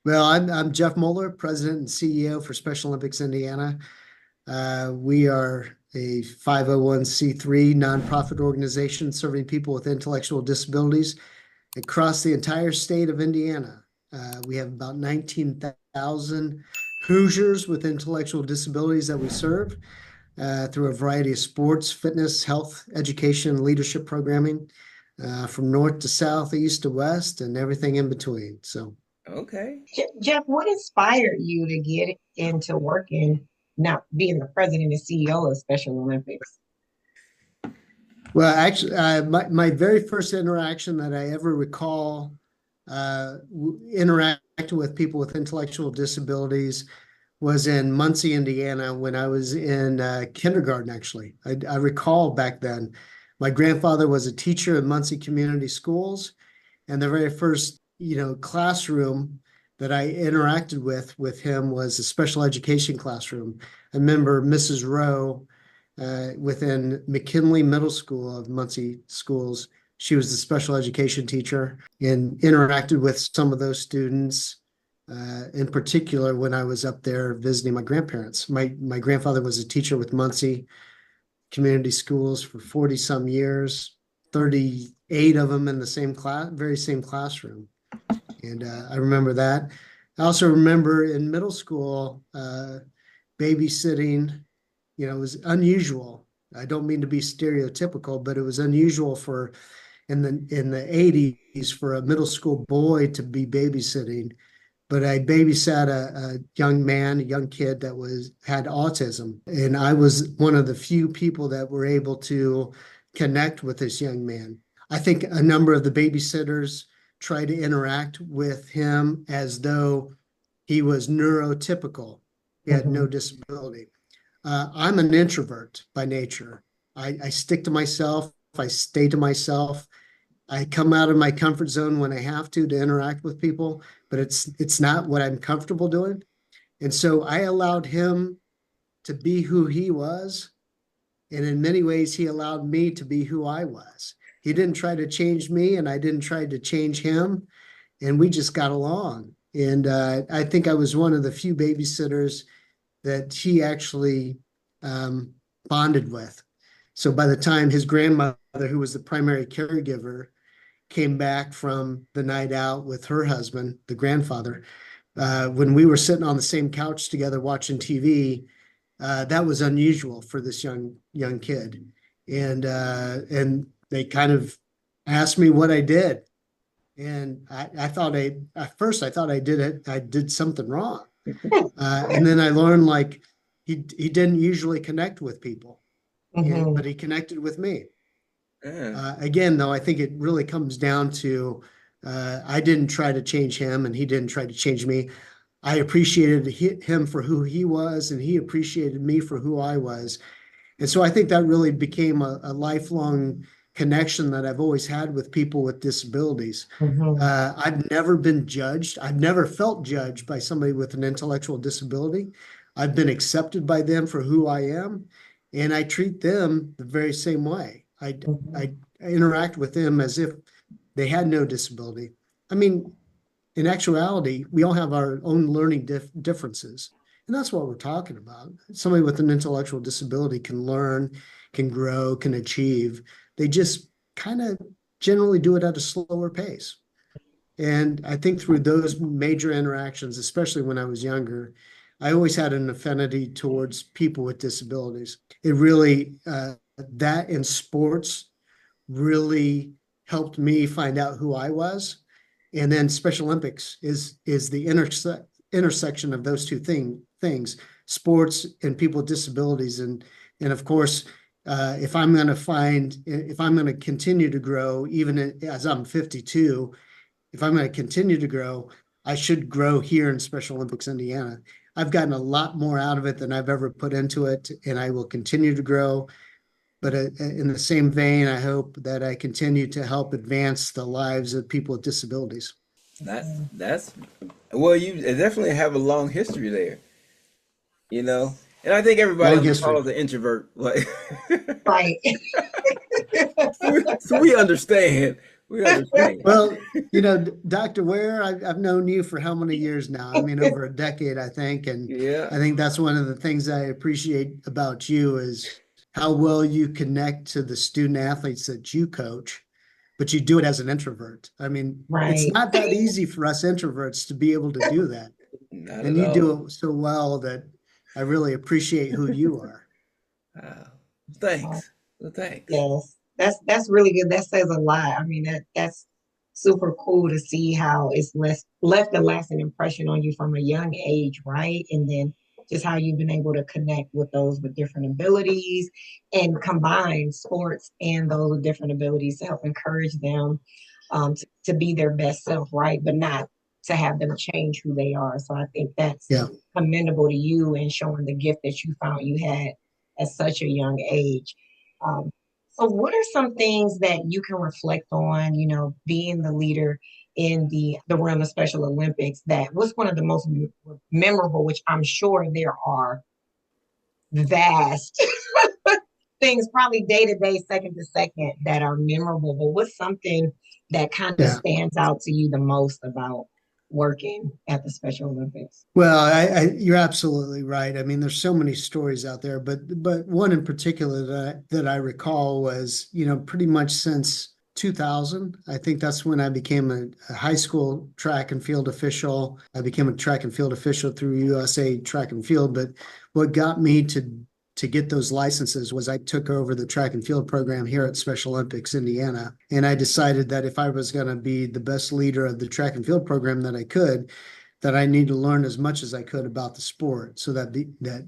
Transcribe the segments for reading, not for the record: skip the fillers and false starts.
Well, I'm Jeff Mohler, President and CEO for Special Olympics Indiana. We are a 501(c)(3) nonprofit organization serving people with intellectual disabilities across the entire state of Indiana. We have about 19,000 Hoosiers with intellectual disabilities that we serve through a variety of sports, fitness, health, education, leadership programming, from north to south, east to west, and everything in between. So. Okay. Jeff, what inspired you to get into working, not being the president and CEO of Special Olympics? Well, actually, my very first interaction that I ever recall interacting with people with intellectual disabilities was in Muncie, Indiana, when I was in kindergarten, actually. I recall back then, my grandfather was a teacher in Muncie Community Schools, and the very first, classroom that I interacted with him was a special education classroom. I remember Mrs. Rowe within McKinley Middle School of Muncie Schools. She was the special education teacher and interacted with some of those students, in particular when I was up there visiting my grandparents. My grandfather was a teacher with Muncie Community Schools for 40 some years, 38 of them in the same class, very same classroom. And I remember that. I also remember in middle school, babysitting. It was unusual. I don't mean to be stereotypical, but it was unusual for in the 80s for a middle school boy to be babysitting. But I babysat a young man, a young kid that had autism, and I was one of the few people that were able to connect with this young man. I think a number of the babysitters tried to interact with him as though he was neurotypical. He had no disability. I'm an introvert by nature. I stick to myself. I stay to myself. I come out of my comfort zone when I have to interact with people, but it's not what I'm comfortable doing. And so I allowed him to be who he was. And in many ways, he allowed me to be who I was. He didn't try to change me, and I didn't try to change him. And we just got along. And I think I was one of the few babysitters that he actually bonded with. So by the time his grandmother, who was the primary caregiver, came back from the night out with her husband, the grandfather, when we were sitting on the same couch together watching TV, that was unusual for this young kid. And they kind of asked me what I did. And at first I thought I did something wrong. And then I learned like he didn't usually connect with people, but he connected with me. Again, though, I think it really comes down to I didn't try to change him and he didn't try to change me. I appreciated him for who he was and he appreciated me for who I was. And so I think that really became a lifelong connection that I've always had with people with disabilities. I've never been judged. I've never felt judged by somebody with an intellectual disability. I've been accepted by them for who I am, and I treat them the very same way. I interact with them as if they had no disability. I mean, in actuality, we all have our own learning differences. And that's what we're talking about. Somebody with an intellectual disability can learn, can grow, can achieve. They just kind of generally do it at a slower pace. And I think through those major interactions, especially when I was younger, I always had an affinity towards people with disabilities. It really, that in sports really helped me find out who I was. And then Special Olympics is the intersection of those two things, sports and people with disabilities. And of course, if I'm going to continue to grow, even as I'm 52, if I'm going to continue to grow, I should grow here in Special Olympics Indiana. I've gotten a lot more out of it than I've ever put into it, and I will continue to grow. But in the same vein, I hope that I continue to help advance the lives of people with disabilities. That's well, you definitely have a long history there, you know. And I think everybody Long on the call history. is an introvert, like Right. so we understand. We understand. Well, Dr. Ware, I've known you for how many years now? I mean, over a decade, I think. And Yeah. I think that's one of the things I appreciate about you is how well you connect to the student athletes that you coach, but you do it as an introvert. I mean, it's Right. not that easy for us introverts to be able to do that. Not And at you all. do it so well that I really appreciate who you are. Ah, thanks. Well, thanks. Yes, that's really good. That says a lot. I mean, that's super cool to see how it's left a lasting impression on you from a young age, right? And then just how you've been able to connect with those with different abilities and combine sports and those with different abilities to help encourage them to be their best self, right? But not to have them change who they are. So I think that's Yeah. commendable to you and showing the gift that you found you had at such a young age. Um, so, what are some things that you can reflect on, being the leader in the realm of Special Olympics? That was one of the most memorable, which I'm sure there are vast things, probably day to day, second to second, that are memorable. But what's something that kind of Yeah. stands out to you the most about working at the Special Olympics? Well, you're absolutely right. I mean, there's so many stories out there, but one in particular that I recall was, pretty much since 2000. I think that's when I became a high school track and field official. I became a track and field official through USA Track and Field. But what got me to get those licenses was I took over the track and field program here at Special Olympics Indiana, and I decided that if I was going to be the best leader of the track and field program that I could, that I need to learn as much as I could about the sport. So that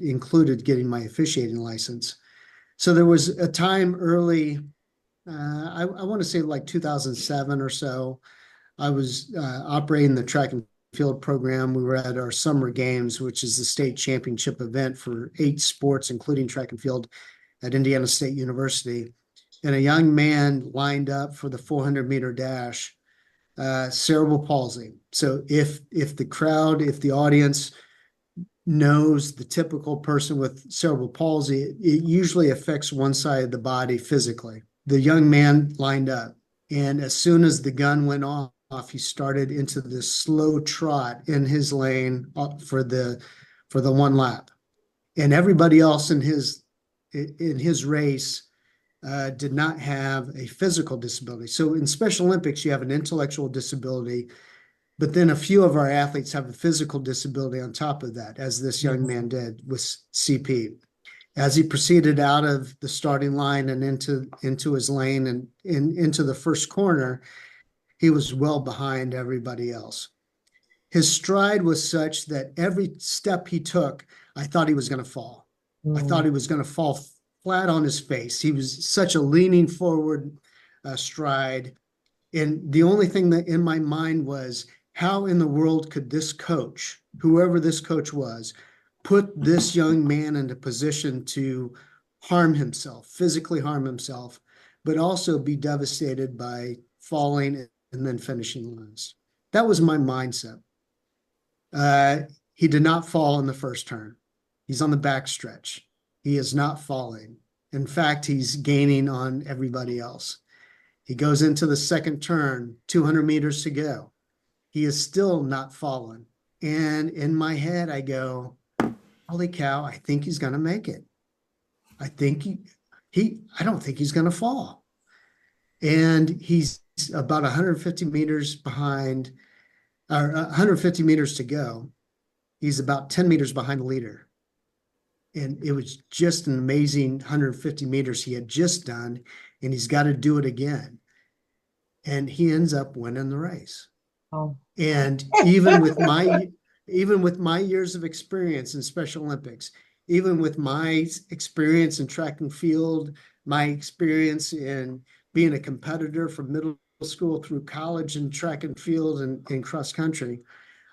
included getting my officiating license. So there was a time early, I want to say like 2007 or so. I was operating the track and field program. We were at our summer games, which is the state championship event for 8 sports, including track and field at Indiana State University. And a young man lined up for the 400-meter dash, cerebral palsy. So if the audience knows the typical person with cerebral palsy, it usually affects one side of the body physically. The young man lined up, and as soon as the gun went off, he started into this slow trot in his lane for the one lap, and everybody else in his race did not have a physical disability. So in Special Olympics, you have an intellectual disability, but then a few of our athletes have a physical disability on top of that, as this young man did with CP. As he proceeded out of the starting line and into his lane and into the first corner, he was well behind everybody else. His stride was such that every step he took, I thought he was going to fall. I thought he was going to fall flat on his face. He was such a leaning forward stride. And the only thing that in my mind was, how in the world could this coach, whoever this coach was, put this young man into position to harm himself, physically harm himself, but also be devastated by falling and then finishing last? That was my mindset. He did not fall in the first turn. He's on the back stretch. He is not falling. In fact, he's gaining on everybody else. He goes into the second turn, 200 meters to go. He is still not fallen. And in my head, I go, holy cow, I think he's going to make it. I think I don't think he's going to fall. And he's about 150 meters behind, or 150 meters to go. He's about 10 meters behind the leader. And it was just an amazing 150 meters he had just done, and he's got to do it again. And he ends up winning the race. Oh. And even with my years of experience in Special Olympics, even with my experience in track and field, my experience in being a competitor from middle school through college in track and field and cross country,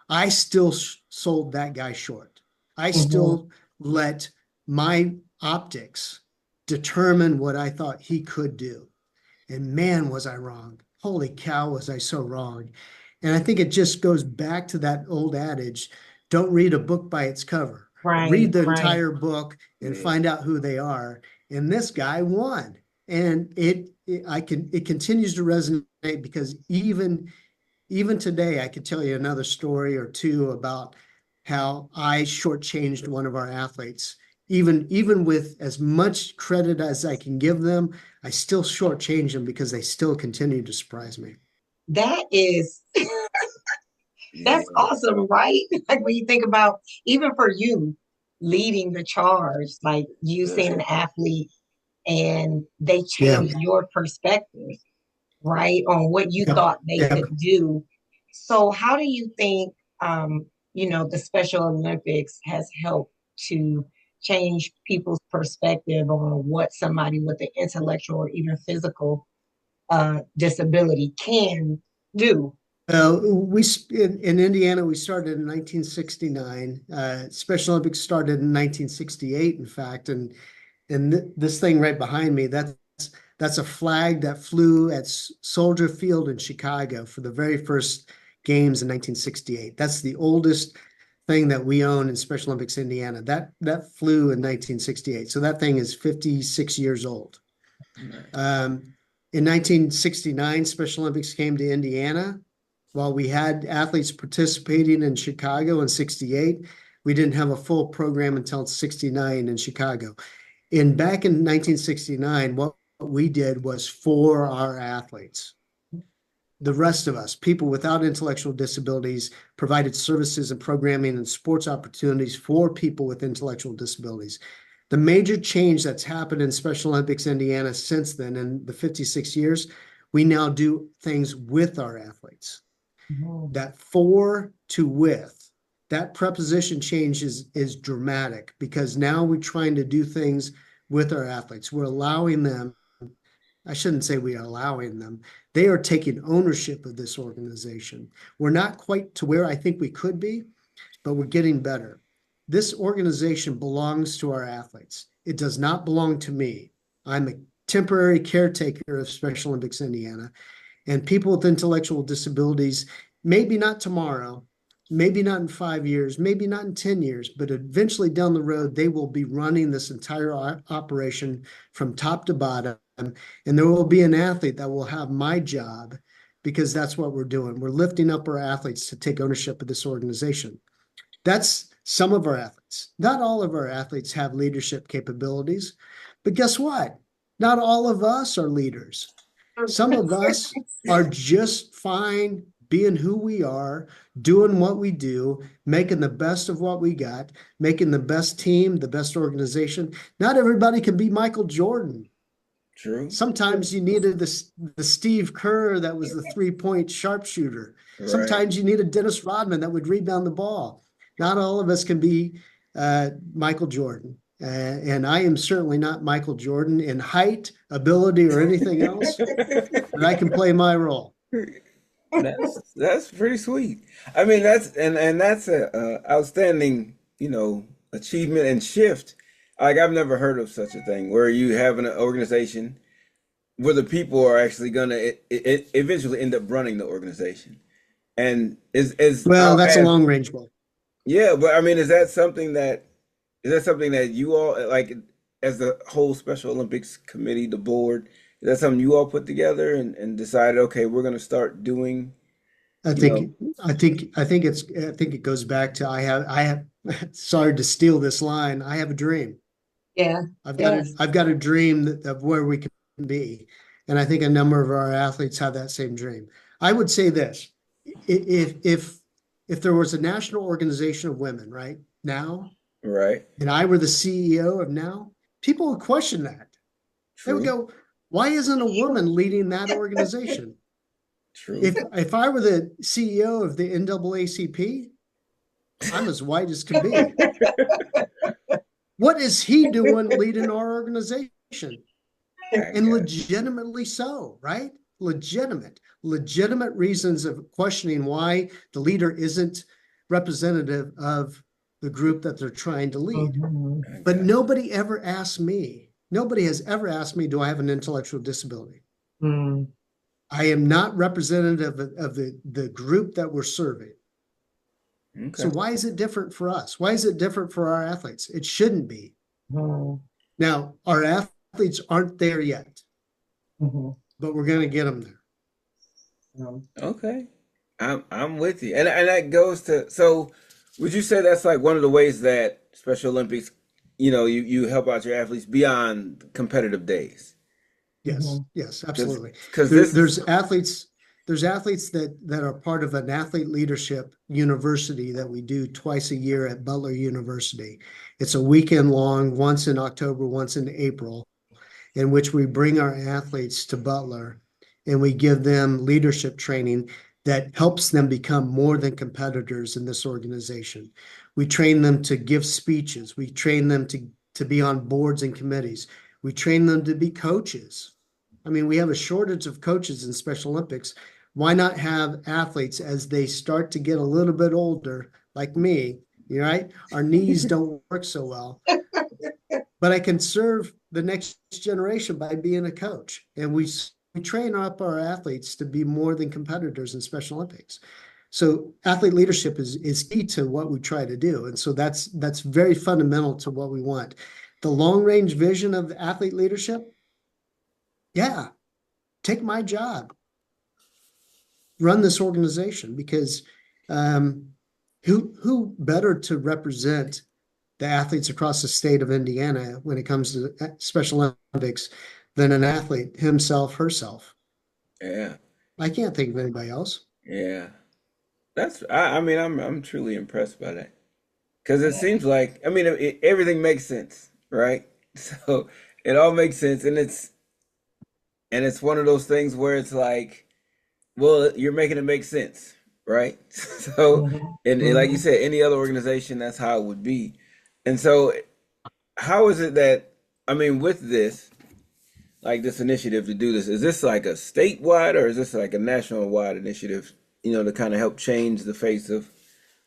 I still sold that guy short. I still let my optics determine what I thought he could do. And man, was I wrong. Holy cow, was I so wrong. And I think it just goes back to that old adage, don't read a book by its cover. Right, Read the right. entire book and Yeah. find out who they are. And this guy won. And it continues to resonate because even today, I could tell you another story or two about how I shortchanged one of our athletes. Even with as much credit as I can give them, I still shortchange them because they still continue to surprise me. That is, Yeah. that's awesome, right? Like when you think about even for you leading the charge, like you seeing an athlete and they Yeah. change your perspective, right, on what you Yep. thought they Yep. could do. So how do you think the Special Olympics has helped to change people's perspective on what somebody with an intellectual or even physical disability can do? In Indiana, we started in 1969. Special Olympics started in 1968, in fact, and this thing right behind me, that's a flag that flew at Soldier Field in Chicago for the very first games in 1968. That's the oldest thing that we own in Special Olympics Indiana. That flew in 1968. So that thing is 56 years old. Nice. In 1969, Special Olympics came to Indiana. While we had athletes participating in Chicago in 68, we didn't have a full program until 69 in Chicago. Back in 1969, what we did was for our athletes. The rest of us, people without intellectual disabilities, provided services and programming and sports opportunities for people with intellectual disabilities. The major change that's happened in Special Olympics Indiana since then, in the 56 years, we now do things with our athletes. Mhm. That for to with, that preposition change is dramatic because now we're trying to do things with our athletes. We're allowing them, I shouldn't say we are allowing them, they are taking ownership of this organization. We're not quite to where I think we could be, but we're getting better. This organization belongs to our athletes. It does not belong to me. I'm a temporary caretaker of Special Olympics Indiana, and people with intellectual disabilities, maybe not tomorrow, maybe not in 5 years, maybe not in 10 years, but eventually down the road, they will be running this entire operation from top to bottom. And there will be an athlete that will have my job because that's what we're doing. We're lifting up our athletes to take ownership of this organization. That's some of our athletes. Not all of our athletes have leadership capabilities, but guess what? Not all of us are leaders. Some of us are just fine being who we are, doing what we do, making the best of what we got, making the best team, the best organization. Not everybody can be Michael Jordan. True. Sometimes you needed the Steve Kerr that was the 3-point sharpshooter. Right. Sometimes you needed Dennis Rodman that would rebound the ball. Not all of us can be Michael Jordan. And I am certainly not Michael Jordan in height, ability, or anything else, but I can play my role. That's pretty sweet. I mean, that's a outstanding, achievement and shift. Like I've never heard of such a thing where you have an organization where the people are actually gonna eventually end up running the organization. And Well, I'll that's a ask, long range goal. yeah, but I mean, is that something that you all like as the whole Special Olympics committee, the board, is that something you all put together and decided, okay, we're gonna start doing, I you know, think, I think it goes back to I have, sorry to steal this line. I have a dream. Yeah, yes. I've got a dream of where we can be. And I think a number of our athletes have that same dream. I would say this, if there was a national organization of women right now, right? and I were the CEO of now, people would question that. They would True, go, why isn't a woman leading that organization? true. If I were the CEO of the NAACP, I'm as white as can be. What is he doing leading our organization? I And got legitimately so, right? Legitimate reasons of questioning why the leader isn't representative of the group that they're trying to lead. Mhm. I But got nobody has ever asked me, do I have an intellectual disability? Mm. I am not representative of the group that we're serving. So Okay. why is it different for us? Why is it different for our athletes? It shouldn't be. Mm. Now, our athletes aren't there yet. Mhm. but we're going to get them there. Um, Okay. I'm with you. And that goes to, so would you say that's like one of the ways that Special Olympics, you help out your athletes beyond competitive days? Yes, mhm. yes, Because absolutely. because There, this is there's athletes that are part of an athlete leadership university that we do twice a year at Butler University. It's a weekend long, once in October, once in April, in which we bring our athletes to Butler and we give them leadership training that helps them become more than competitors in this organization. We train them to give speeches. We train them to be on boards and committees. We train them to be coaches. I mean, we have a shortage of coaches in Special Olympics. Why not have athletes as they start to get a little bit older, like me, right? Our knees don't work so well, but I can serve the next generation by being a coach. And we train up our athletes to be more than competitors in Special Olympics. So athlete leadership is key to what we try to do. And so that's very fundamental to what we want. The long range vision of athlete leadership, yeah, take my job, run this organization because um, who better to represent the athletes across the state of Indiana when it comes to Special Olympics than an athlete himself, herself. yeah, I can't think of anybody else. yeah. I mean, I'm truly impressed by that. Because it seems like, I mean, everything makes sense, right? So it all makes sense, and it's one of those things where it's like, well, you're making it make sense, right? So, Mhm. and like you Mhm. said, any other organization, that's how it would be. And so, how is it that, I mean, with this, like this initiative to do this, is this like a statewide or is this like a national wide initiative, to kind of help change the face of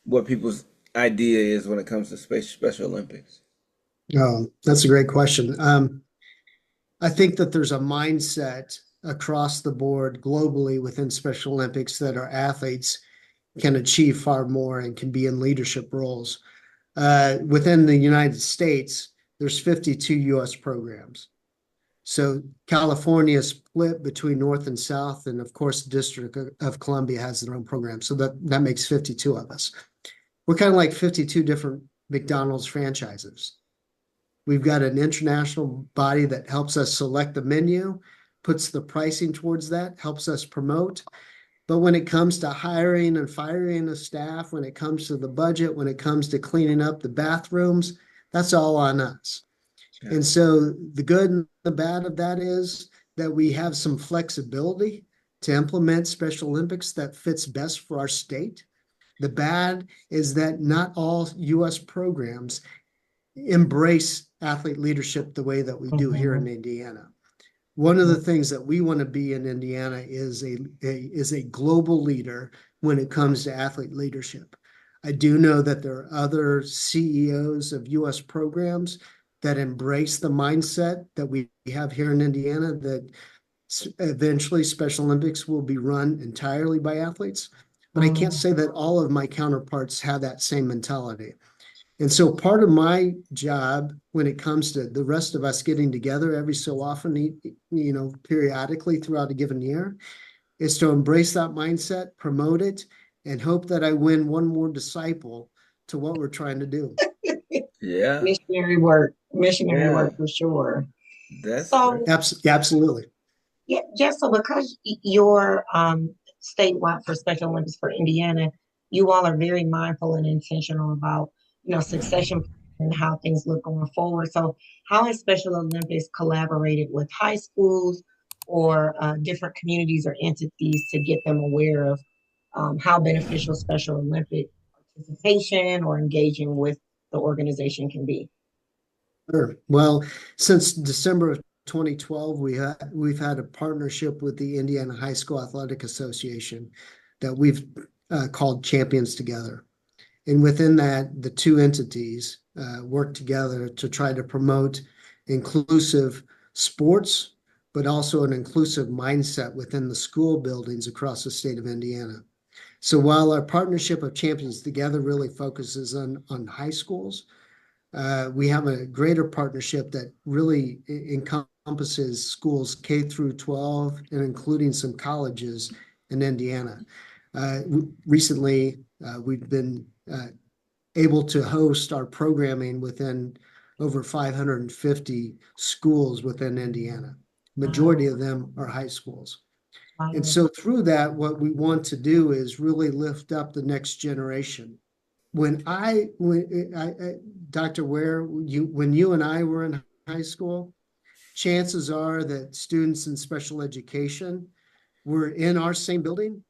what people's idea is when it comes to Special Olympics? That's a great question. I think that there's a mindset across the board globally within Special Olympics that our athletes can achieve far more and can be in leadership roles. Within the United States, there's 52 U.S. programs. So California is split between North and South, and of course, the District of Columbia has their own program. So that makes 52 of us. We're kind of like 52 different McDonald's franchises. We've got an international body that helps us select the menu, puts the pricing towards that, helps us promote. But when it comes to hiring and firing of staff, when it comes to the budget, when it comes to cleaning up the bathrooms, that's all on us. Yeah. And so the good and the bad of that is that we have some flexibility to implement Special Olympics that fits best for our state. The bad is that not all US programs embrace athlete leadership the way that we do here in Mhm. Indiana. One of the things that we want to be in Indiana is a global leader when it comes to athlete leadership. I do know that there are other CEOs of US programs that embrace the mindset that we have here in Indiana that eventually Special Olympics will be run entirely by athletes. But I can't Mhm. say that all of my counterparts have that same mentality. And so part of my job when it comes to the rest of us getting together every so often, periodically throughout a given year, is to embrace that mindset, promote it, and hope that I win one more disciple to what we're trying to do. Yeah, Missionary yeah, work for sure. that's So, Absolutely. yeah, just so because you're statewide for Special Olympics for Indiana, you all are very mindful and intentional about, succession and how things look going forward. So, how has Special Olympics collaborated with high schools or different communities or entities to get them aware of how beneficial Special Olympic participation or engaging with the organization can be? Sure. Well, since December of 2012, we've had a partnership with the Indiana High School Athletic Association that we've called Champions Together. And within that, the two entities work together to try to promote inclusive sports, but also an inclusive mindset within the school buildings across the state of Indiana. So while our partnership of Champions Together really focuses on high schools, we have a greater partnership that really encompasses encompasses schools K through 12 and including some colleges in Indiana. Recently, we've been able to host our programming within over 550 schools within Indiana. Majority Wow. of them are high schools. And Wow. so through that, what we want to do is really lift up the next generation. Dr. Ware, when you and I were in high school, chances are that students in special education were in our same building,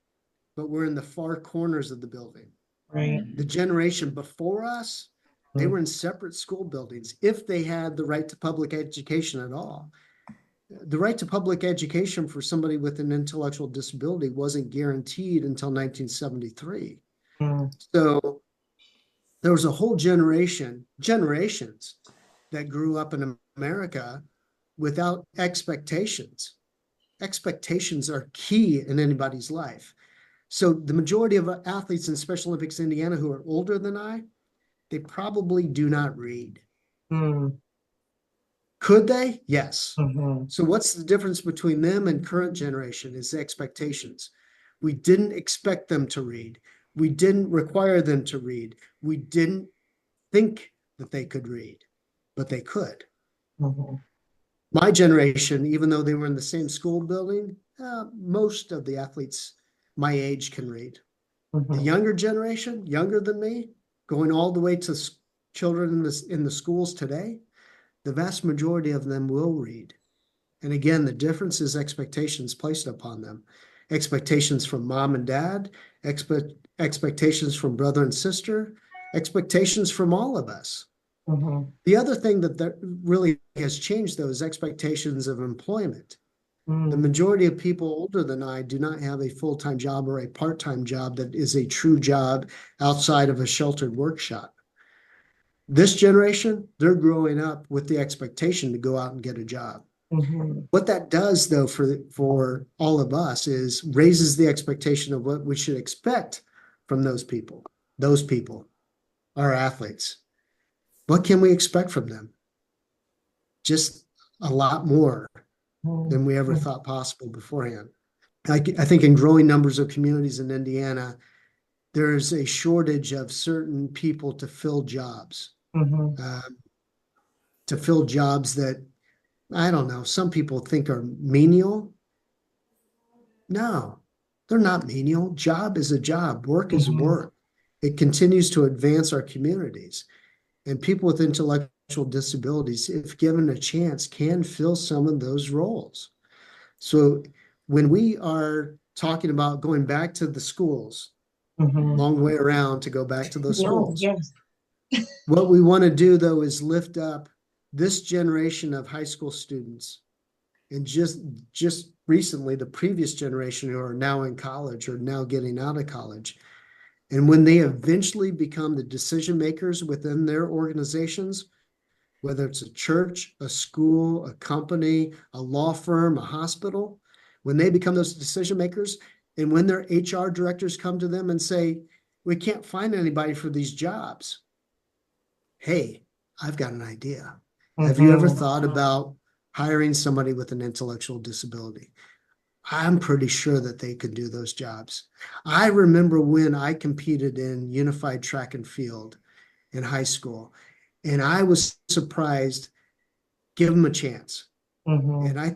but we're in the far corners of the building. Right. The generation before us, they Mm. were in separate school buildings if they had the right to public education at all. The right to public education for somebody with an intellectual disability wasn't guaranteed until 1973. Mm. So there was a whole generations that grew up in America without expectations. Expectations are key in anybody's life. So the majority of athletes in Special Olympics Indiana who are older than I, they probably do not read. Mm. Could they? Yes. Mhm. So what's the difference between them and current generation is expectations. We didn't expect them to read. We didn't require them to read. We didn't think that they could read, but they could. Mhm. My generation, even though they were in the same school building, most of the athletes my age can read. The Mhm. younger generation, younger than me, going all the way to children in the schools today, the vast majority of them will read. And again, the difference is expectations placed upon them. Expectations from mom and dad, expectations from brother and sister, expectations from all of us. Mhm. The other thing that really has changed, though, is expectations of employment. The Mm. majority of people older than I do not have a full-time job or a part-time job that is a true job outside of a sheltered workshop. This generation, they're growing up with the expectation to go out and get a job. Mhm. What that does, though, for all of us is raises the expectation of what we should expect from those people. Those people, our athletes. What can we expect from them? Just a lot more than we ever Mhm. thought possible beforehand. I think in growing numbers of communities in Indiana, there's a shortage of certain people Mhm. um, to fill jobs that I don't know. Some people think are menial. No, they're not menial. Job is a job. Work is Mhm. work. It continues to advance our communities. And people with intellectual disabilities, if given a chance, can fill some of those roles. So when we are talking about going back to the schools, Mhm. long way around to go back to those No, schools. yes. What we want to do though is lift up this generation of high school students and just recently the previous generation who are now in college or now getting out of college. And when they eventually become the decision makers within their organizations, whether it's a church, a school, a company, a law firm, a hospital, when they become those decision makers, and when their HR directors come to them and say, we can't find anybody for these jobs. Hey, I've got an idea. Have you ever Mhm. thought about hiring somebody with an intellectual disability? I'm pretty sure that they could do those jobs. I remember when I competed in unified track and field in high school, and I was surprised. Give them a chance. And Mhm. I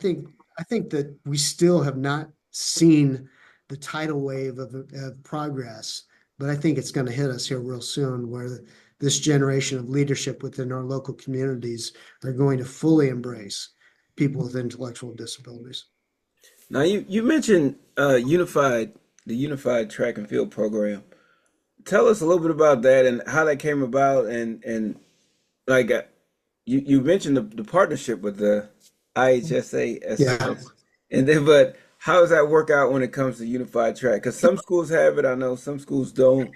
think that we still have not seen the tidal wave of progress, but I think it's going to hit us here real soon, where this generation of leadership within our local communities are going to fully embrace people with intellectual disabilities. Now you mentioned the unified track and field program. Tell us a little bit about that and how that came about, and like you mentioned the partnership with the IHSA as Yeah, well, and then but how does that work out when it comes to unified track? Because some schools have it, I know some schools don't,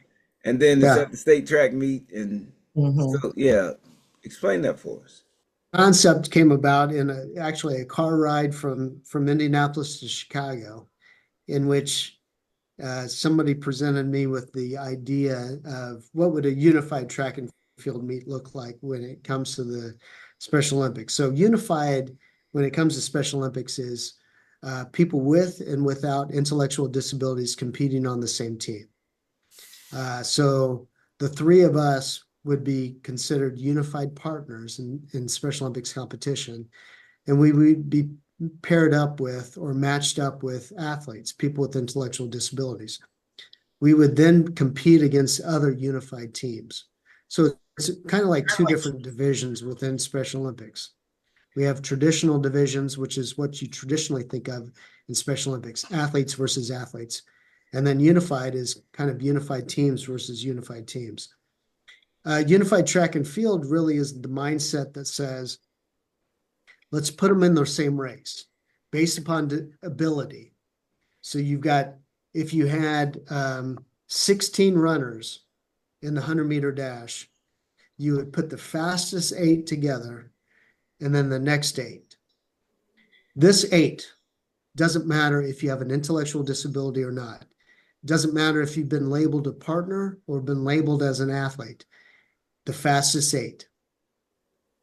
and then it's yeah. at the state track meet, and Mhm. so yeah, explain that for us. Concept came about in actually a car ride from Indianapolis to Chicago, in which somebody presented me with the idea of what would a unified track and field meet look like when it comes to the Special Olympics. So unified when it comes to Special Olympics is people with and without intellectual disabilities competing on the same team. So the three of us would be considered unified partners in Special Olympics competition, and we would be paired up with or matched up with athletes, people with intellectual disabilities. We would then compete against other unified teams. So it's kind of like two different divisions within Special Olympics. We have traditional divisions, which is what you traditionally think of in Special Olympics, athletes versus athletes. And then unified is kind of unified teams versus unified teams. Unified track and field really is the mindset that says, let's put them in the same race based upon ability. So you've got, if you had 16 runners in the 100-meter dash, you would put the fastest 8 together and then the next 8. This 8 doesn't matter if you have an intellectual disability or not. It doesn't matter if you've been labeled a partner or been labeled as an athlete. The fastest 8.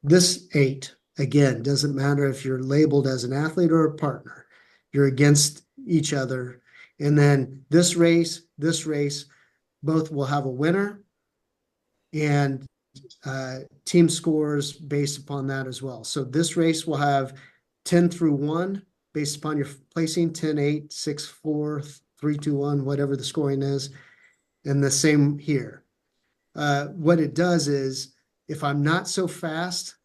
This 8, again, doesn't matter if you're labeled as an athlete or a partner. You're against each other. And then this race, both will have a winner and team scores based upon that as well. So this race will have 10 through 1 based upon your placing, 10, 8, 6, 4, 3, 2, 1, whatever the scoring is. And the same here. What it does is if I'm not so fast,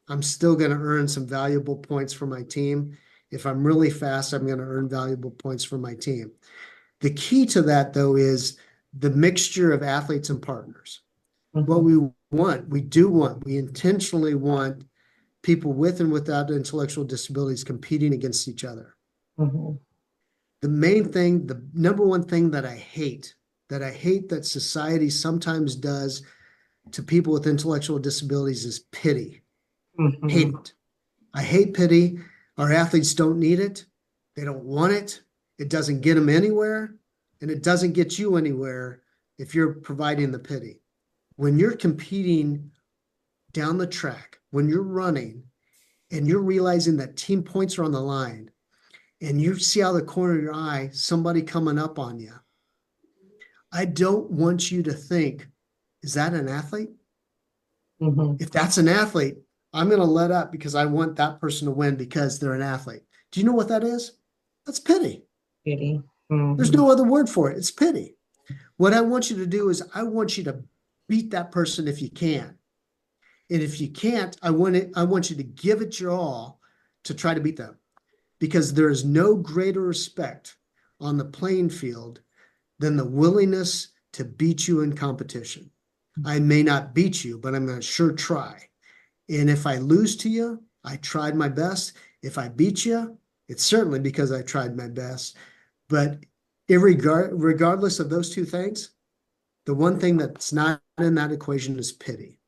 I'm still going to earn some valuable points for my team. If I'm really fast, I'm going to earn valuable points for my team. The key to that, though, is the mixture of athletes and partners. What we want, we intentionally want people with and without intellectual disabilities competing against each other. The main thing, the number one thing that I hate that society sometimes does to people with intellectual disabilities is pity. Hate it. I hate pity. Our athletes don't need it. They don't want it. It doesn't get them anywhere, and it doesn't get you anywhere if you're providing the pity. When you're competing down the track, when you're running, and you're realizing that team points are on the line, and you see out of the corner of your eye somebody coming up on you, I don't want you to think, is that an athlete? If that's an athlete, I'm going to let up because I want that person to win because they're an athlete. Do you know what that is? That's pity. Pity. There's no other word for it. It's pity. What I want you to do is I want you to beat that person if you can. And if you can't, I want you to give it your all to try to beat them. Because there is no greater respect on the playing field than the willingness to beat you in competition. I may not beat you, but I'm going to sure try. And if I lose to you, I tried my best. If I beat you, it's certainly because I tried my best. But regardless of those two things, the one thing that's not in that equation is pity.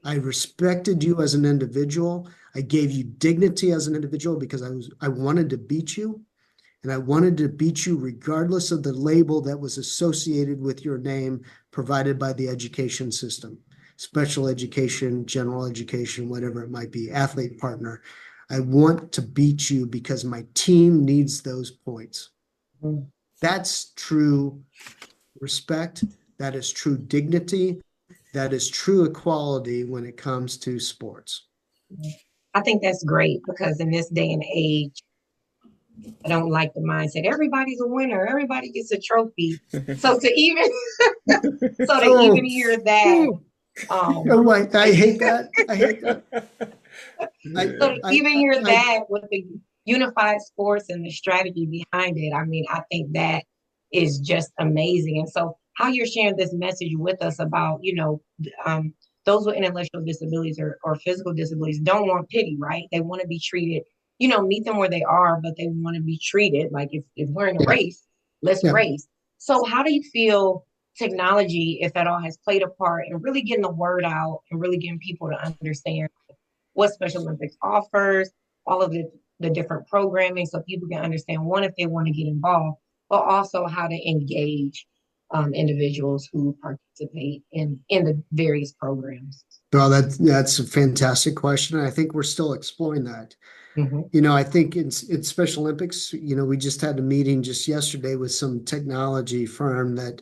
I respected you as an individual. I gave you dignity as an individual because I wanted to beat you. And I wanted to beat you regardless of the label that was associated with your name provided by the education system. Special education, general education, whatever it might be, athlete partner. I want to beat you because my team needs those points. That's true respect. That is true dignity. That is true equality when it comes to sports. I think that's great because in this day and age, I don't like the mindset. Everybody's a winner. Everybody gets a trophy. So to even hear that, Oh, I hate that. I hate that. so to even hear that with the unified sports and the strategy behind it, I mean, I think that is just amazing. And so how you're sharing this message with us about, those with intellectual disabilities or physical disabilities don't want pity, right? They want to be treated, meet them where they are, but they want to be treated like if we're in a race, let's race. So how do you feel technology, if at all, has played a part in really getting the word out and really getting people to understand what Special Olympics offers, all of the different programming so people can understand, one, if they want to get involved, but also how to engage individuals who participate in the various programs? Well, that's a fantastic question. I think we're still exploring that. Hmm. I think in Special Olympics, we just had a meeting just yesterday with some technology firm that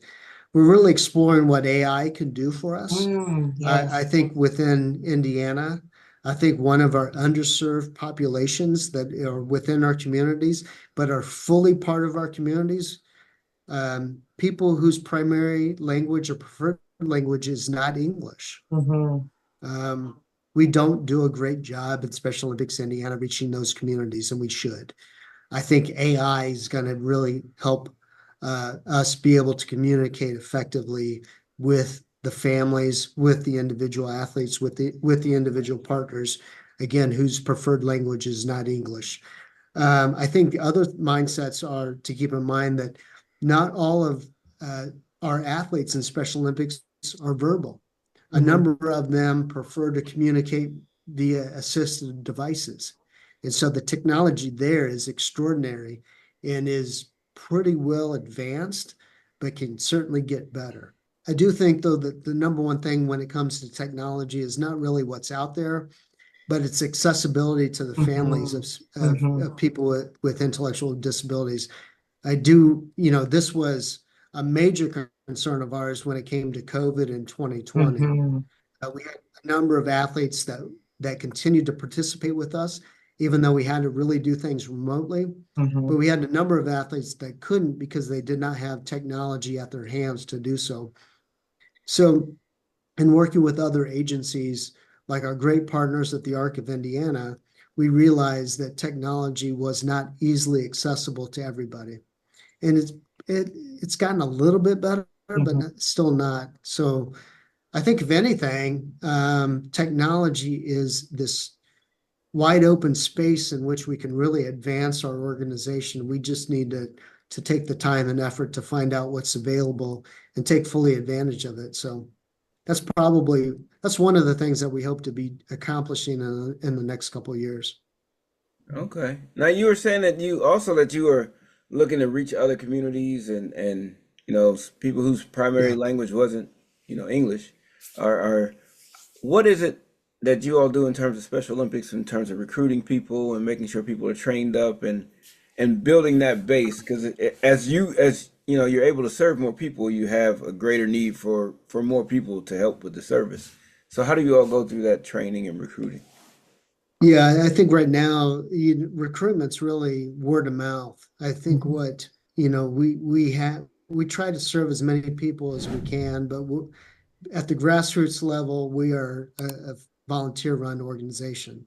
we're really exploring what AI can do for us. I Yes. think within Indiana, I think one of our underserved populations that are within our communities, but are fully part of our communities, people whose primary language or preferred language is not English. Hmm. Um, we don't do a great job at Special Olympics Indiana reaching those communities, and we should. I think AI is going to really help us be able to communicate effectively with the families, with the individual athletes, with the individual partners, again, whose preferred language is not English. I think the other mindsets are to keep in mind that not all of uh, our athletes in Special Olympics are verbal. A Hmm. number of them prefer to communicate via assistive devices. And so the technology there is extraordinary and is pretty well advanced, but can certainly get better. I do think, though, that the number one thing when it comes to technology is not really what's out there, but it's accessibility to the families Hmm. of people with intellectual disabilities. I do, this was a major concern of ours when it came to COVID in 2020. Hmm. We had a number of athletes that continued to participate with us, even though we had to really do things remotely. Hmm. But we had a number of athletes that couldn't because they did not have technology at their hands to do so. So in working with other agencies, like our great partners at the Arc of Indiana, we realized that technology was not easily accessible to everybody. And it's gotten a little bit better, but Hmm. still not. So I think if anything, technology is this wide open space in which we can really advance our organization. We just need to take the time and effort to find out what's available and take fully advantage of it. So that's one of the things that we hope to be accomplishing in the next couple of years. Okay. Now you were saying that you were looking to reach other communities and people whose primary Yeah. language wasn't English. Are what is it that you all do in terms of Special Olympics, in terms of recruiting people and making sure people are trained up and building that base? Because as you're able to serve more people, you have a greater need for more people to help with the service. So how do you all go through that training and recruiting? Yeah, I think right now recruitment's really word of mouth. I think Hmm. what, we try to serve as many people as we can, but at the grassroots level, we are a volunteer-run organization.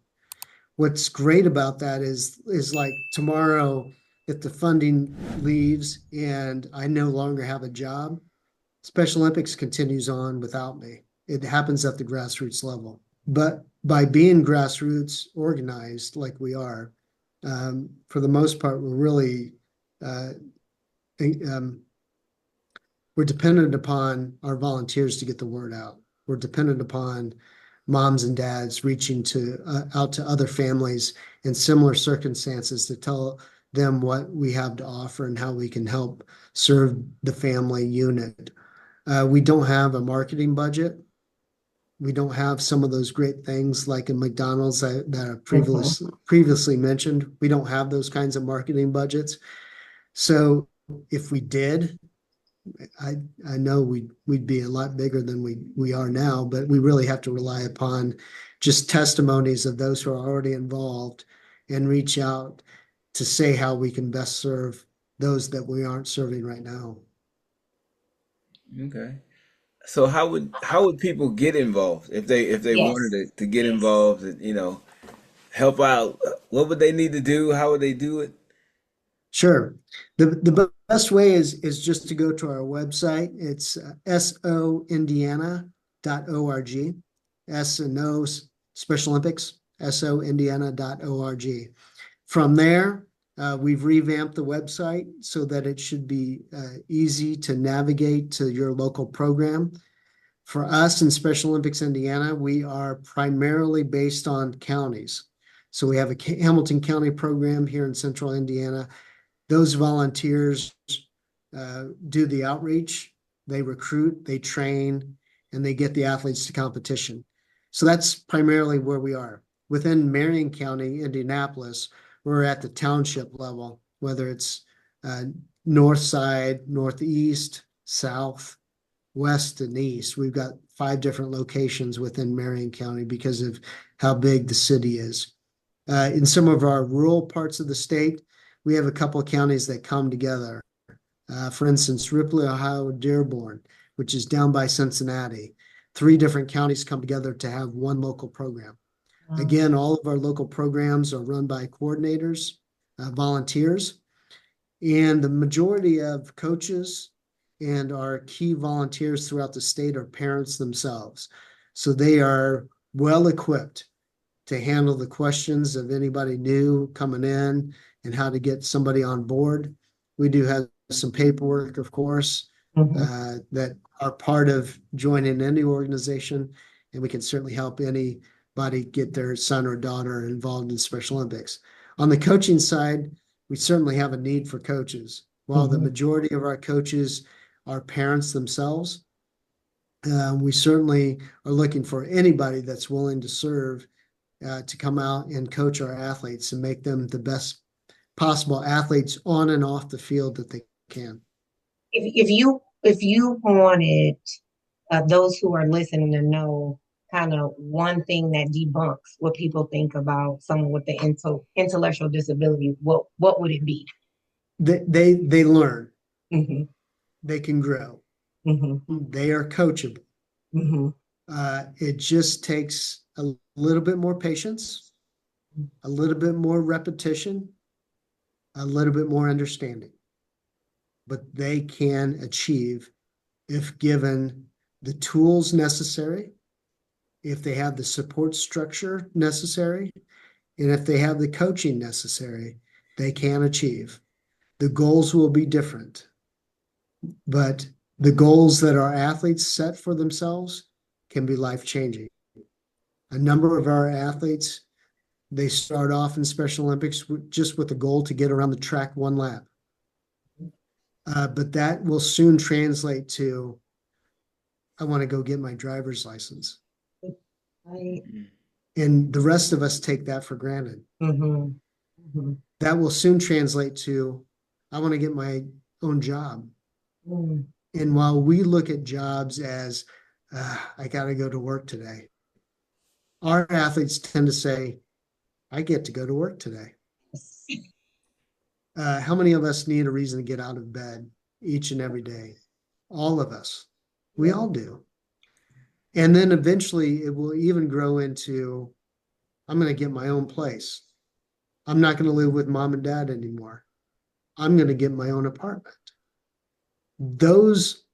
What's great about that is like tomorrow, if the funding leaves and I no longer have a job, Special Olympics continues on without me. It happens at the grassroots level. But by being grassroots organized like we are, for the most part, uh, um, we're dependent upon our volunteers to get the word out. We're dependent upon moms and dads reaching out to other families in similar circumstances to tell them what we have to offer and how we can help serve the family unit. We don't have a marketing budget. We don't have some of those great things like in McDonald's that I Hmm. previously mentioned. We don't have those kinds of marketing budgets. So if we did, I I know we'd be a lot bigger than we are now, but we really have to rely upon just testimonies of those who are already involved and reach out to say how we can best serve those that we aren't serving right now. Okay. So how would people get involved if they wanted Yes. to get involved and help out? What would they need to do? How would they do it? Sure. The best way is just to go to our website. It's soindiana.org. S and O Special Olympics, soindiana.org. From there, we've revamped the website so that it should be easy to navigate to your local program. For us in Special Olympics Indiana, we are primarily based on counties. So we have a Hamilton County program here in central Indiana. Those volunteers do the outreach, they recruit, they train, and they get the athletes to competition. So that's primarily where we are. within Marion County, Indianapolis, we're at the township level, whether it's north side, northeast, south, west, and east. We've got 5 different locations within Marion County because of how big the city is. In some of our rural parts of the state, we have a couple of counties that come together. For instance, Ripley, Ohio, Dearborn, which is down by Cincinnati. 3 different counties come together to have one local program. Again, all of our local programs are run by coordinators, volunteers, and the majority of coaches and our key volunteers throughout the state are parents themselves. So they are well equipped to handle the questions of anybody new coming in and how to get somebody on board. We do have some paperwork, of course, that are part of joining any organization, and we can certainly help anybody get their son or daughter involved in Special Olympics. On the coaching side, we certainly have a need for coaches. While the majority of our coaches are parents themselves, we certainly are looking for anybody that's willing to serve to come out and coach our athletes and make them the best possible athletes on and off the field that they can. If you wanted those who are listening to know kind of one thing that debunks what people think about someone with the intellectual disability, what would it be? They learn. Mm-hmm. They can grow. Mm-hmm. They are coachable. Mm-hmm. It just takes a little bit more patience, a little bit more repetition, a little bit more understanding. But they can achieve if given the tools necessary, if they have the support structure necessary, and if they have the coaching necessary, they can achieve. The goals will be different, but the goals that our athletes set for themselves can be life-changing. A number of our athletes, they start off in Special Olympics just with the goal to get around the track one lap. But that will soon translate to, I want to go get my driver's license. Right. And the rest of us take that for granted. That will soon translate to, I want to get my own job. And while we look at jobs as, I got to go to work today, our athletes tend to say, I get to go to work today. How many of us need a reason to get out of bed each and every day? All of us. We all do. And then eventually it will even grow into, I'm going to get my own place. I'm not going to live with mom and dad anymore. I'm going to get my own apartment. Those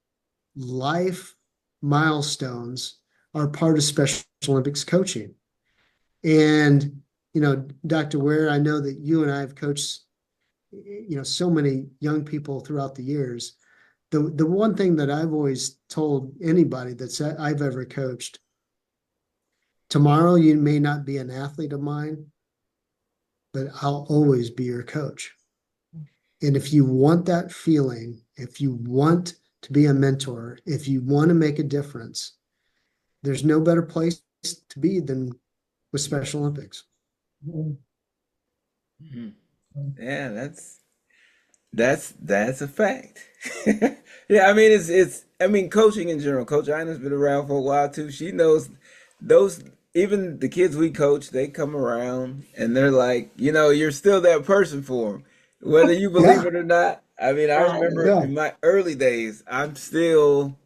life milestones are part of Special Olympics coaching. And, Dr. Ware, I know that you and I have coached, so many young people throughout the years. The one thing that I've always told anybody I've ever coached, tomorrow you may not be an athlete of mine, but I'll always be your coach. And if you want that feeling, if you want to be a mentor, if you want to make a difference, there's no better place to be than with Special Olympics. Yeah, that's a fact. Yeah, I mean coaching in general. Coach Ina's been around for a while too. She knows those, even the kids we coach, they come around and they're like, you're still that person for them, whether you believe it or not. I mean, I remember in my early days, I still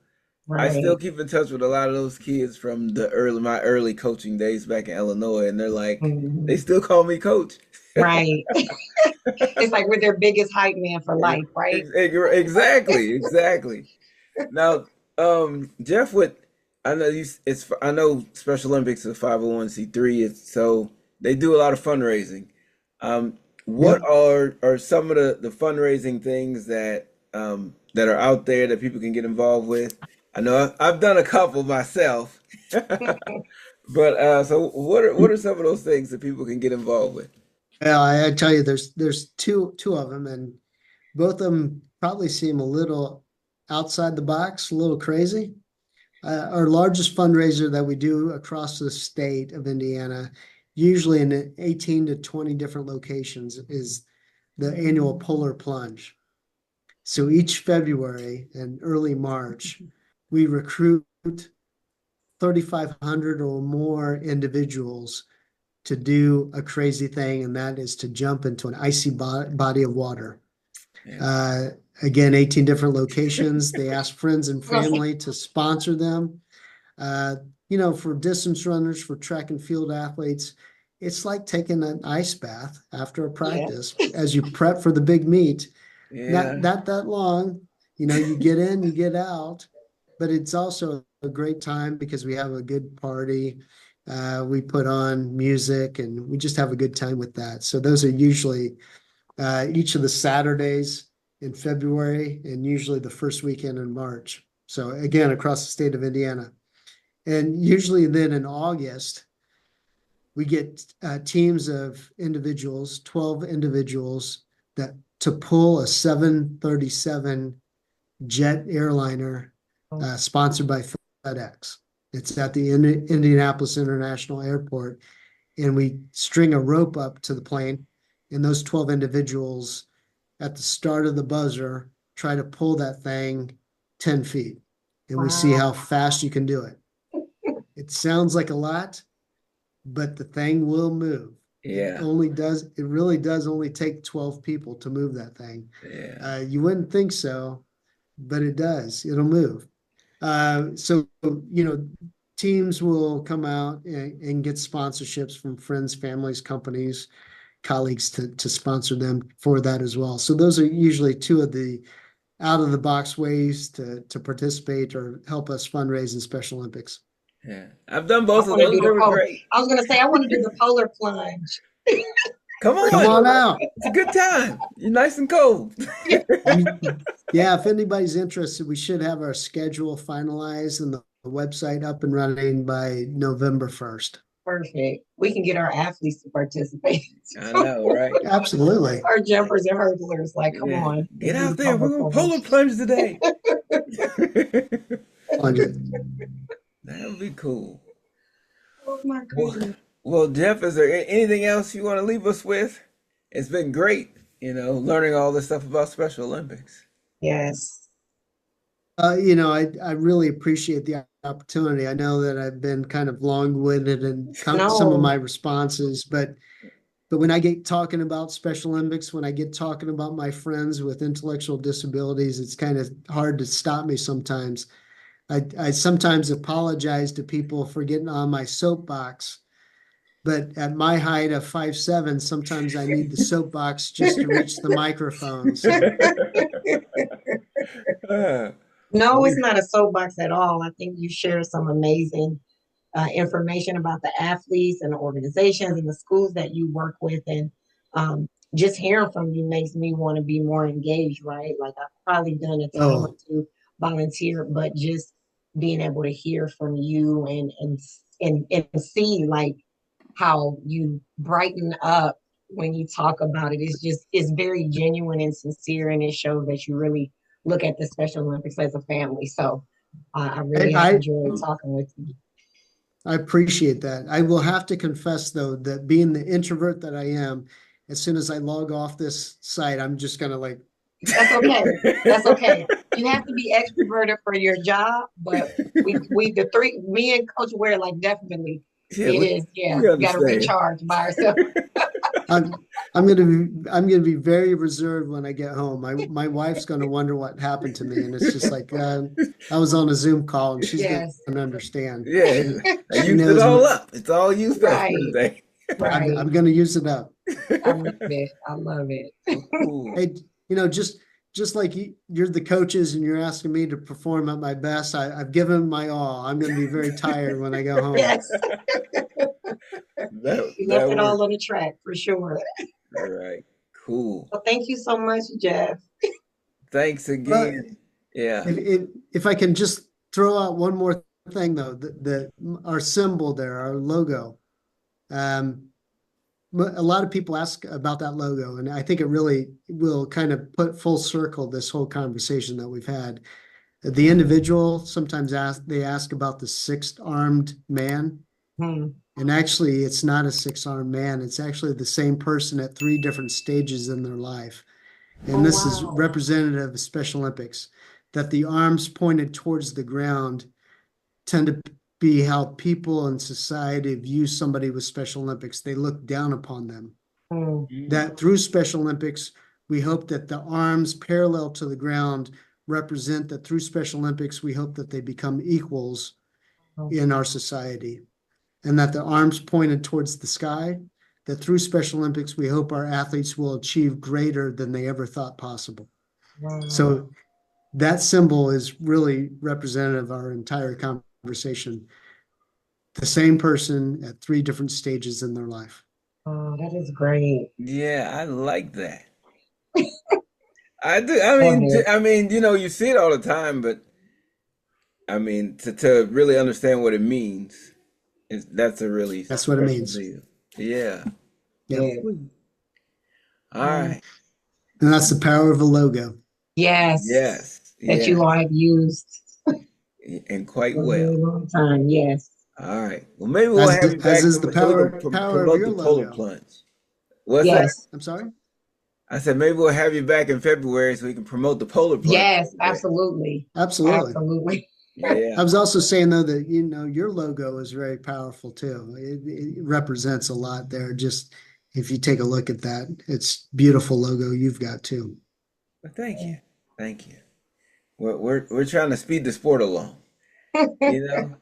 keep in touch with a lot of those kids from my early coaching days back in Illinois, and they're like, they still call me coach. Right. It's like we're their biggest hype man for life, right? Exactly. Now, Jeff, I know Special Olympics is a 501(c)(3), so they do a lot of fundraising. What are some of the fundraising things that are out there that people can get involved with? I know I've done a couple myself, but so what are some of those things that people can get involved with? Well, I tell you, there's two of them, and both of them probably seem a little outside the box, a little crazy. Our largest fundraiser that we do across the state of Indiana usually in 18 to 20 different locations, is the annual polar plunge. So each February and early March, we recruit 3,500 or more individuals to do a crazy thing, and that is to jump into an icy body of water. Yeah. Uh, Again, 18 different locations. They ask friends and Well, family to sponsor them. Uh, for distance runners, for track and field athletes, it's like taking an ice bath after a yeah, practice as you prep for the big meet. Not Yeah. not that long. You get in, you get out, but it's also a great time because we have a good party. We put on music and we just have a good time with that. So those are usually each of the Saturdays in February and usually the first weekend in March. So again, across the state of Indiana. And usually then in August, we get teams of individuals, 12 individuals, that to pull a 737 jet airliner sponsored by FedEx. It's at the Indianapolis International Airport, and we string a rope up to the plane, and those 12 individuals at the start of the buzzer try to pull that thing 10 feet, and we see wow, how fast you can do it. It sounds like a lot, but the thing will move. Yeah. It really does only take 12 people to move that thing. Yeah. You wouldn't think so, but it does. It'll move. So, teams will come out and get sponsorships from friends, families, companies, colleagues to sponsor them for that as well. So those are usually two of the out of the box ways to participate or help us fundraise in Special Olympics. Yeah. I've done I both of want to those. do They the were polar. great. I was gonna say I want to do the polar plunge Come for Come on. on sure. out. It's a good time. You're nice and cold. Yeah, if anybody's interested, we should have our schedule finalized and the website up and running by November 1st. Perfect. We can get our athletes to participate. I know, right? Absolutely. Our jumpers and hurdlers, like, come Yeah. on, Get let's do out the there. polar We're going to plunge. polar plunge today. Plunge it. That would be cool. Oh my Well, goodness. well, Jeff, is there anything else you want to leave us with? It's been great, learning all this stuff about Special Olympics. Yes. I really appreciate the opportunity. I know that I've been kind of long-winded in some of No. my responses, but when I get talking about Special Olympics, when I get talking about my friends with intellectual disabilities, it's kind of hard to stop me sometimes. I sometimes apologize to people for getting on my soapbox, but at my height of 5'7", sometimes I need the soapbox just to reach the microphone. So, Uh, No, it's not a soapbox at all. I think you share some amazing information about the athletes and the organizations and the schools that you work with. And just hearing from you makes me want to be more engaged, right? Like I've probably done a time or oh, two volunteer, but just being able to hear from you and see like how you brighten up when you talk about it. It's very genuine and sincere, and it shows that you really look at the Special Olympics as a family. So I I, really have I enjoyed talking with you. I appreciate that. I will have to confess, though, that being the introvert that I am, as soon as I log off this site, I'm just gonna like, That's okay. That's okay. You have to be extroverted for your job, but the three, me and Coach Ware, like definitely, yeah, it we, is. Yeah, we got to understand. recharge by ourselves. I'm I'm gonna be very reserved when I get home. My wife's gonna wonder what happened to me, and it's just like I was on a Zoom call, and she's gonna Yes, understand. Yeah, I She used it knows all up. It's all used up for right, today. I'm right. gonna use it up. I love it. I love it. Well, cool. Hey, just like you're the coaches and you're asking me to perform at my best, I've given my all. I'm going to be very tired when I go home. Yes, That you left that it all works. on the track for sure. All right. Cool. Well, thank you so much, Jeff. Thanks But again. Yeah. if I can just throw out one more thing though, our symbol there, our logo. Um, a lot of people ask about that logo, and I think it really will kind of put full circle this whole conversation that we've had. The individual sometimes they ask about the sixth armed man. Hmm. And actually, it's not a six-armed man. It's actually the same person at three different stages in their life. And Oh, this is wow. representative of Special Olympics, that the arms pointed towards the ground tend to be how people in society view somebody with Special Olympics. They look down upon them. Mm, That through Special Olympics, we hope that the arms parallel to the ground represent that through Special Olympics, we hope that they become equals mm, in our society. And that the arms pointed towards the sky, that through Special Olympics, we hope our athletes will achieve greater than they ever thought possible. wow. So that symbol is really representative of our entire conversation. The same person at three different stages in their life. Oh, that is great. Yeah, I like that. I do. Love it. You see it all the time, but to really understand what it means, that's a really That's what it special means. deal. Yeah. Yep. Yeah. All Mm, right. And that's the power of a logo. yes. Yes. That Yeah. you all have used And quite for a well. very long time. Yes. All right. Well, maybe we'll have you As back is the so we can power of promote your the polar logo. plunge. What's that? Yes. I'm sorry? I said maybe we'll have you back in February so we can promote the polar plunge. Yes, absolutely. Absolutely. Absolutely. Yeah. I was also saying though that your logo is very powerful too. It represents a lot there. Just if you take a look at that, it's beautiful logo you've got too. Well, thank you. Thank you. We're trying to speed the sport along. You know,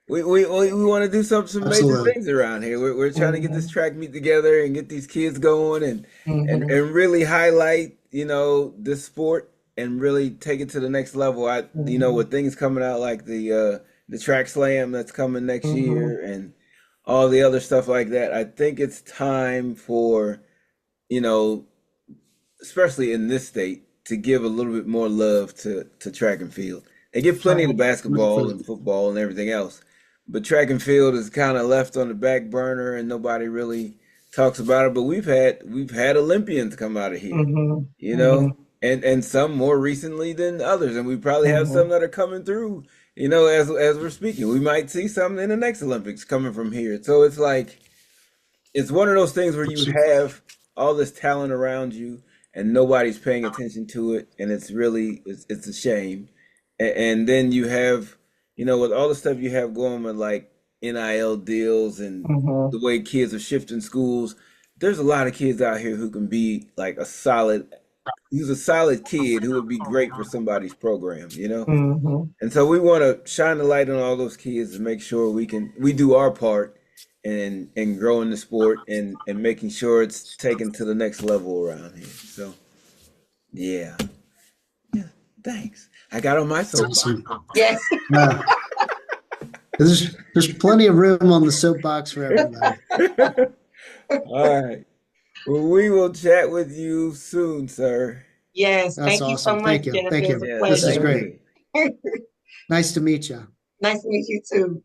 we want to do some major Absolutely. things around here. We're trying to get this Mhm, track meet together and get these kids going mhm, and really highlight, this sport and really take it to the next level. mhm, With things coming out like the track slam that's coming next mhm, year and all the other stuff like that. I think it's time for, you know, especially in this state, to give a little bit more love to track and field. They give plenty to right. basketball and football and everything else, but track and field is kind of left on the back burner and nobody really talks about it. But we've had Olympians come out of here, Mhm, you know, mhm, and some more recently than others, and we probably have some mhm. that are coming through. As we're speaking, we might see some in the next Olympics coming from here. So it's like it's one of those things where you have all this talent around you and nobody's paying attention to it, and it's a shame. And then you have, with all the stuff you have going with like NIL deals and Mhm, the way kids are shifting schools, there's a lot of kids out here who can be like who's a solid kid who would be great for somebody's program, you know? mhm. And so we want to shine the light on all those kids and make sure we do our part in growing the sport and making sure it's taken to the next level around here. So yeah, yeah. Thanks. I got on my That's soapbox. awesome. Yes. Uh, there's plenty of room on the soapbox for everybody. All right. Well, we will chat with you soon, sir. Yes. That's Thank you so awesome. much, Thank you. Jennifer. Thank It was a you. Yeah, This is thank pleasure. great. you. Nice to meet you. Nice to meet you too.